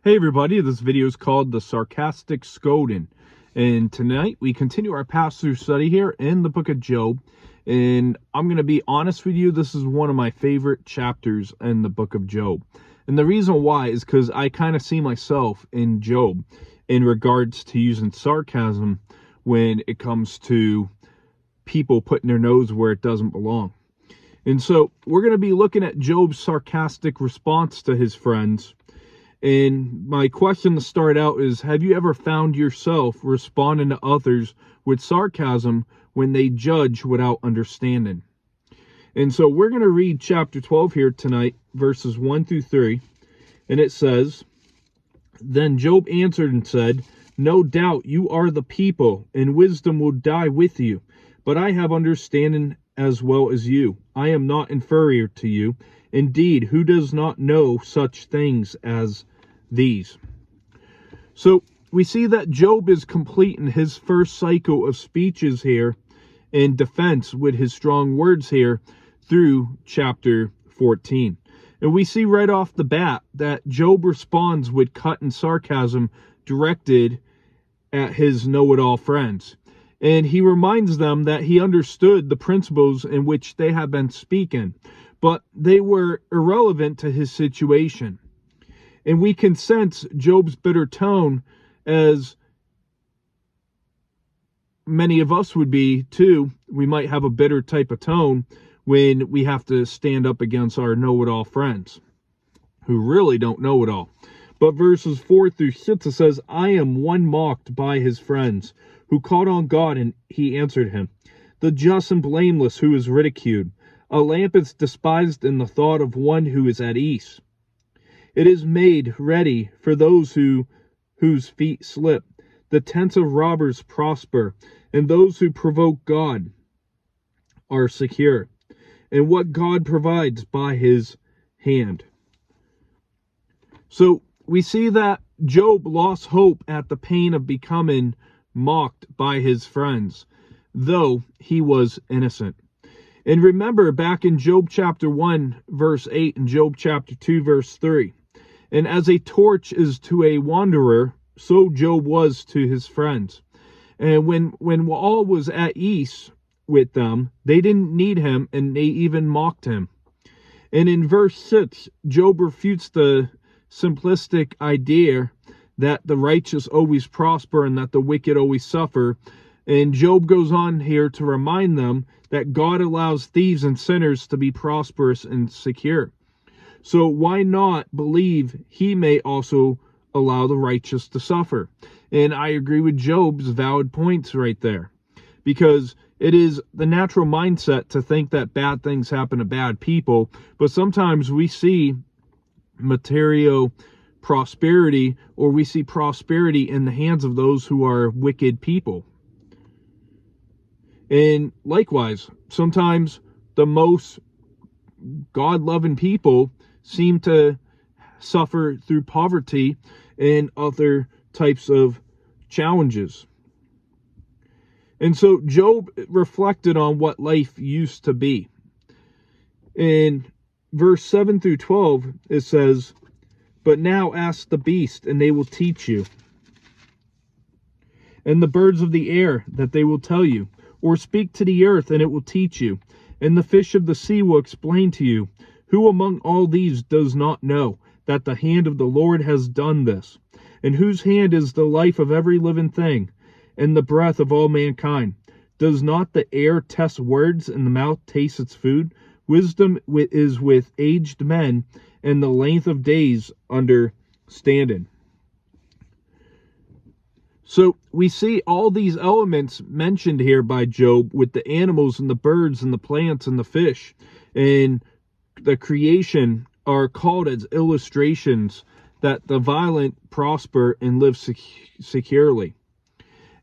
Hey everybody, this video is called the Sarcastic Scolding, and tonight we continue our pass-through study here in the book of Job. And I'm going to be honest with you, this is one of my favorite chapters in the book of Job. And the reason why is because I kind of see myself in Job in regards to using sarcasm when it comes to people putting their nose where it doesn't belong. And so we're going to be looking at Job's sarcastic response to his friends. And my question to start out is, have you ever found yourself responding to others with sarcasm when they judge without understanding? And so we're going to read chapter 12 here tonight, verses 1 through 3. And it says, "Then Job answered and said, 'No doubt you are the people, and wisdom will die with you. But I have understanding as well as you. I am not inferior to you. Indeed, who does not know such things as these?'" So we see that Job is completing his first cycle of speeches here in defense with his strong words here through chapter 14. And we see right off the bat that Job responds with cut and sarcasm directed at his know-it-all friends. And he reminds them that he understood the principles in which they have been speaking, but they were irrelevant to his situation. And we can sense Job's bitter tone, as many of us would be too. We might have a bitter type of tone when we have to stand up against our know-it-all friends who really don't know it all. But verses 4 through 6, it says, "I am one mocked by his friends, who called on God, and he answered him. The just and blameless who is ridiculed. A lamp is despised in the thought of one who is at ease. It is made ready for those whose feet slip. The tents of robbers prosper, and those who provoke God are secure. And what God provides by his hand." So we see that Job lost hope at the pain of becoming mocked by his friends, though he was innocent. And remember back in Job chapter 1 verse 8 and Job chapter 2 verse 3, "And as a torch is to a wanderer, so Job was to his friends. And when all was at ease with them, they didn't need him, and they even mocked him." And in verse 6, Job refutes the simplistic idea that the righteous always prosper and that the wicked always suffer. And Job goes on here to remind them that God allows thieves and sinners to be prosperous and secure. So why not believe he may also allow the righteous to suffer? And I agree with Job's valid points right there, because it is the natural mindset to think that bad things happen to bad people, but sometimes we see material prosperity, or we see prosperity in the hands of those who are wicked people. And likewise, sometimes the most God-loving people seem to suffer through poverty and other types of challenges. And so Job reflected on what life used to be. In verse 7 through 12, it says, "But now ask the beast, and they will teach you, and the birds of the air, that they will tell you. Or speak to the earth, and it will teach you, and the fish of the sea will explain to you. Who among all these does not know that the hand of the Lord has done this? And whose hand is the life of every living thing, and the breath of all mankind? Does not the air test words, and the mouth taste its food? Wisdom is with aged men, and the length of days understanding." So we see all these elements mentioned here by Job, with the animals and the birds and the plants and the fish and the creation, are called as illustrations that the violent prosper and live securely.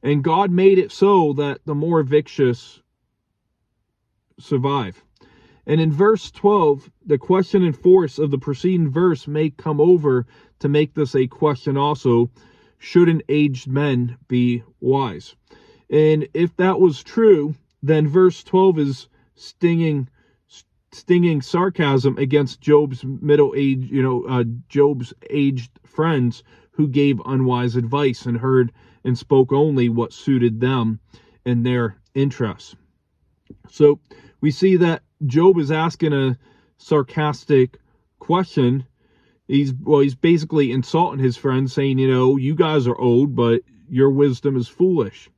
And God made it so that the more vicious survive. And in verse 12, the question and force of the preceding verse may come over to make this a question also: shouldn't aged men be wise? And if that was true, then verse 12 is stinging stinging sarcasm against Job's Job's aged friends who gave unwise advice and heard and spoke only what suited them and their interests. So we see that Job is asking a sarcastic question. He's basically insulting his friends, saying, you guys are old, but your wisdom is foolish.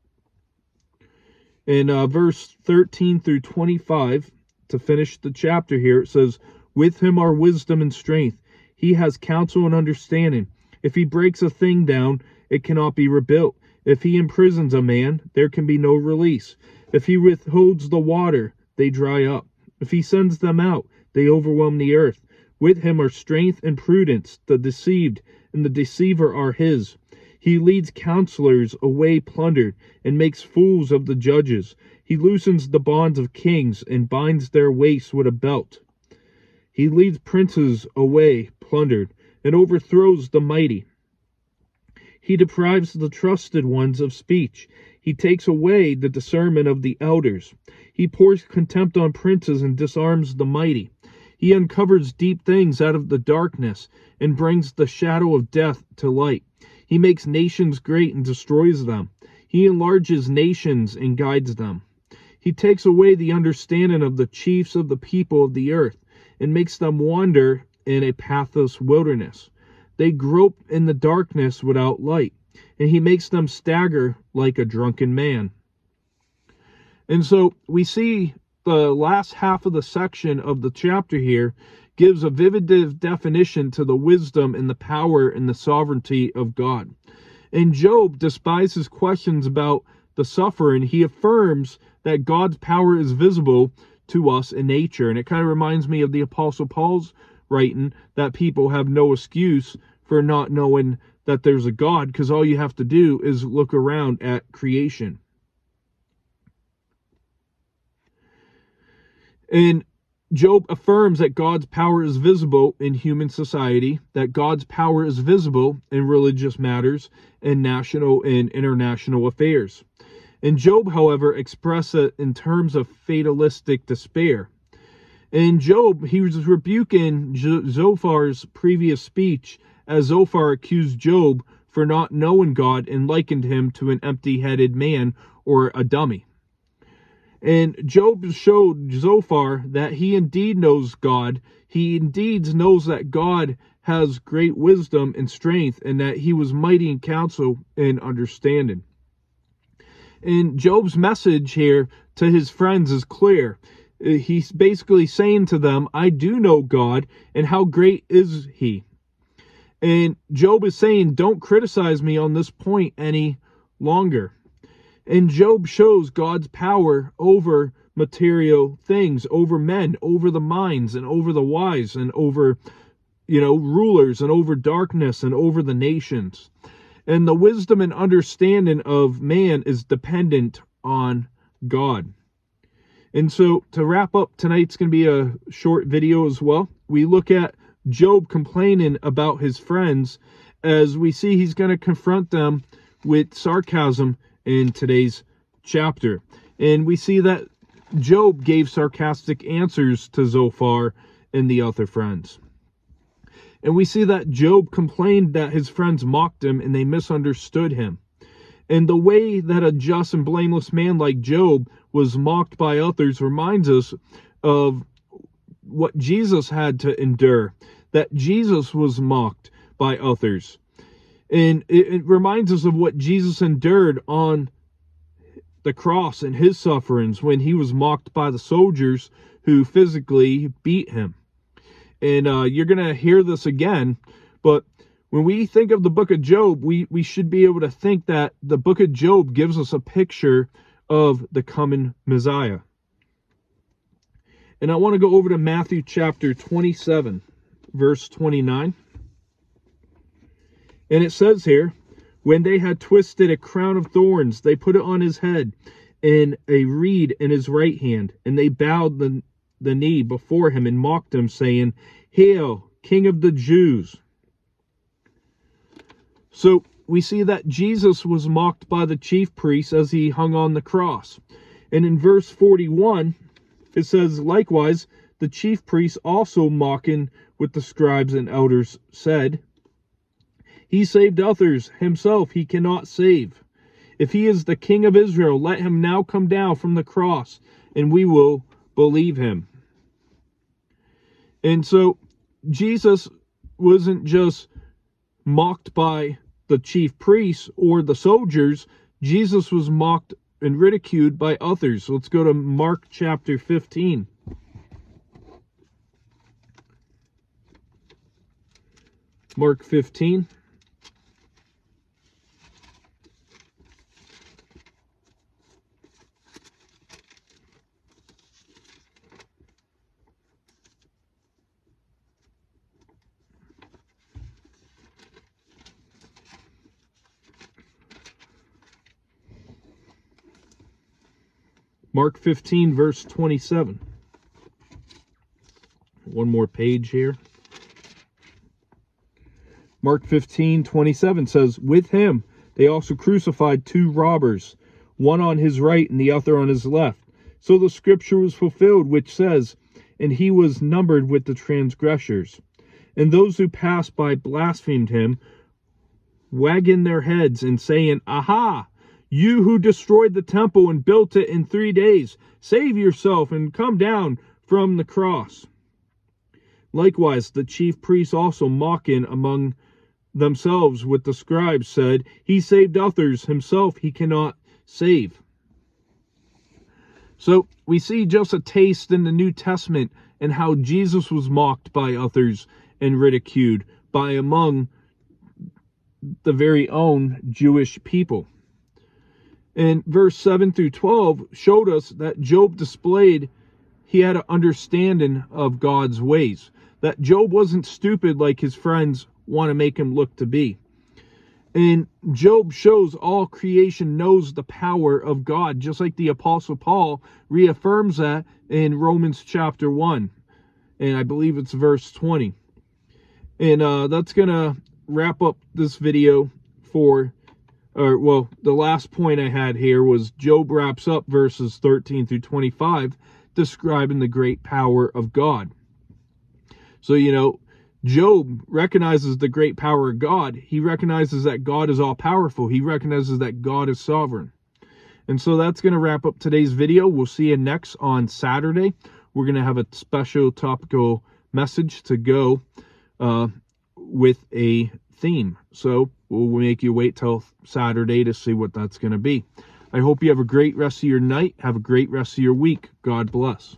In verse 13 through 25, to finish the chapter here, it says, with him are wisdom and strength. He has counsel and understanding. If he breaks a thing down, it cannot be rebuilt. If he imprisons a man, there can be no release. If he withholds the water, they dry up. If he sends them out, they overwhelm the earth. With him are strength and prudence. The deceived and the deceiver are his. He leads counselors away plundered, and makes fools of the judges. He loosens the bonds of kings, and binds their waists with a belt. He leads princes away plundered, and overthrows the mighty. He deprives the trusted ones of speech. He takes away the discernment of the elders. He pours contempt on princes and disarms the mighty. He uncovers deep things out of the darkness, and brings the shadow of death to light. He makes nations great and destroys them. He enlarges nations and guides them. He takes away the understanding of the chiefs of the people of the earth, and makes them wander in a pathless wilderness. They grope in the darkness without light, and he makes them stagger like a drunken man. And so we see the last half of the section of the chapter here gives a vivid definition to the wisdom and the power and the sovereignty of God. And Job despises questions about the suffering. He affirms that God's power is visible to us in nature. And it kind of reminds me of the Apostle Paul's writing that people have no excuse for not knowing that there's a God, because all you have to do is look around at creation. And Job affirms that God's power is visible in human society, that God's power is visible in religious matters and national and international affairs. And Job, however, expressed it in terms of fatalistic despair. In Job, he was rebuking Zophar's previous speech, as Zophar accused Job for not knowing God and likened him to an empty-headed man or a dummy. And Job showed Zophar that he indeed knows God. He indeed knows that God has great wisdom and strength, and that he was mighty in counsel and understanding. And Job's message here to his friends is clear. He's basically saying to them, I do know God, and how great is he? And Job is saying, don't criticize me on this point any longer. And Job shows God's power over material things, over men, over the minds, and over the wise, and over, rulers, and over darkness, and over the nations. And the wisdom and understanding of man is dependent on God. And so to wrap up, tonight's going to be a short video as well. We look at Job complaining about his friends, as we see he's going to confront them with sarcasm in today's chapter. And we see that Job gave sarcastic answers to Zophar and the other friends. And we see that Job complained that his friends mocked him and they misunderstood him. And the way that a just and blameless man like Job was mocked by others reminds us of what Jesus had to endure, that Jesus was mocked by others. And it reminds us of what Jesus endured on the cross and his sufferings when he was mocked by the soldiers who physically beat him. And you're going to hear this again, but when we think of the book of Job, we should be able to think that the book of Job gives us a picture of the coming Messiah. And I want to go over to Matthew chapter 27, verse 29. And it says here, when they had twisted a crown of thorns, they put it on his head, and a reed in his right hand. And they bowed the knee before him and mocked him, saying, Hail, King of the Jews. So we see that Jesus was mocked by the chief priests as he hung on the cross. And in verse 41, it says, likewise, the chief priests also mocking with the scribes and elders said, "He saved others, himself he cannot save. If he is the King of Israel, let him now come down from the cross, and we will believe him." And so Jesus wasn't just mocked by the chief priests or the soldiers. Jesus was mocked and ridiculed by others. So let's go to Mark chapter 15. Mark 15. Mark 15, verse 27. One more page here. Mark 15:27 says, "With him they also crucified 2 robbers, one on his right and the other on his left. So the scripture was fulfilled, which says, and he was numbered with the transgressors. And those who passed by blasphemed him, wagging their heads and saying, Aha! You who destroyed the temple and built it in 3 days, save yourself and come down from the cross." Likewise, the chief priests also mocking among themselves with the scribes said, "He saved others, himself he cannot save." So we see just a taste in the New Testament and how Jesus was mocked by others and ridiculed by among the very own Jewish people. And verse 7 through 12 showed us that Job displayed he had an understanding of God's ways. That Job wasn't stupid like his friends want to make him look to be. And Job shows all creation knows the power of God, just like the Apostle Paul reaffirms that in Romans chapter 1. And I believe it's verse 20. And that's going to wrap up this video the last point I had here was Job wraps up verses 13 through 25, describing the great power of God. So, Job recognizes the great power of God. He recognizes that God is all-powerful. He recognizes that God is sovereign. And so that's going to wrap up today's video. We'll see you next on Saturday. We're going to have a special topical message to go with a theme. So we'll make you wait till Saturday to see what that's going to be. I hope you have a great rest of your night. Have a great rest of your week. God bless.